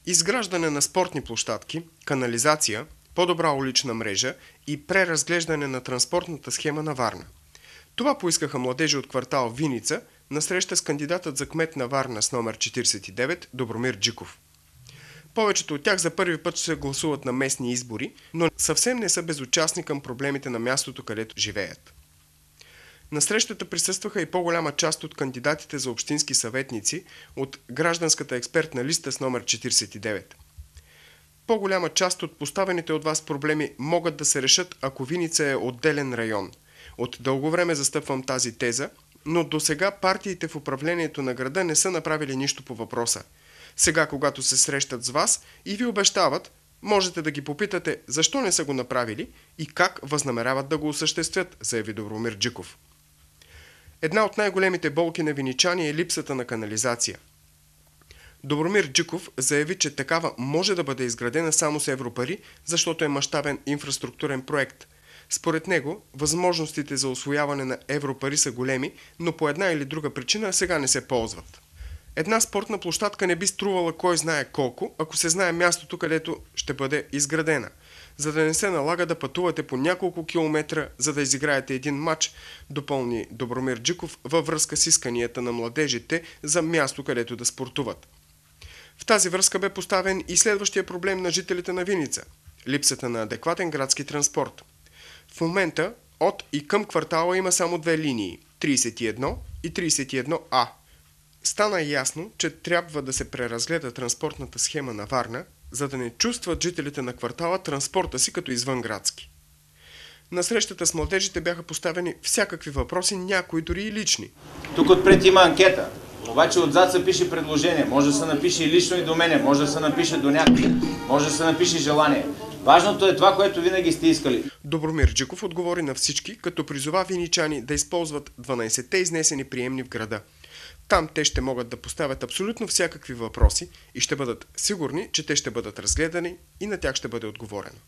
изграждане на спортни площадки, канализация, по-добра улична мрежа и преразглеждане на транспортната схема на Варна. Това поискаха младежи от квартал Виница на среща с кандидатът за кмет на Варна с номер 49 Добромир Джиков. Повечето от тях за първи път ще гласуват на местни избори, но съвсем не са безучастни към проблемите на мястото, където живеят. На срещата присъстваха и по-голяма част от кандидатите за общински съветници от гражданската експертна листа с номер 49. По-голяма част от поставените от вас проблеми могат да се решат, ако Виница е отделен район. От дълго време застъпвам тази теза, но до сега партиите в управлението на града не са направили нищо по въпроса. Сега, когато се срещат с вас и ви обещават, можете да ги попитате защо не са го направили и как възнамеряват да го осъществят, заяви Добромир Джиков. Една от най-големите болки на виничани е липсата на канализация. Добромир Джиков заяви, че такава може да бъде изградена само с европари, защото е мащабен инфраструктурен проект. Според него, възможностите за усвояване на европари са големи, но по една или друга причина сега не се ползват. Една спортна площадка не би струвала кой знае колко, ако се знае мястото, където ще бъде изградена, за да не се налага да пътувате по няколко километра, за да изиграете един матч, допълни Добромир Джиков във връзка с исканията на младежите за място, където да спортуват. В тази връзка бе поставен и следващия проблем на жителите на Виница – липсата на адекватен градски транспорт. В момента от и към квартала има само две линии – 31 и 31А. Стана ясно, че трябва да се преразгледа транспортната схема на Варна, за да не чувстват жителите на квартала транспорта си като извънградски. На срещата с младежите бяха поставени всякакви въпроси, някои дори и лични. Тук отпред има анкета, обаче отзад се пише предложение. Може да се напише и лично и до мене, може да се напише до някой, може да се напише желание. Важното е това, което винаги сте искали. Добромир Джиков отговори на всички, като призова виничани да използват 12-те изнесени приемни в града. Там те ще могат да поставят абсолютно всякакви въпроси и ще бъдат сигурни, че те ще бъдат разгледани и на тях ще бъде отговорено.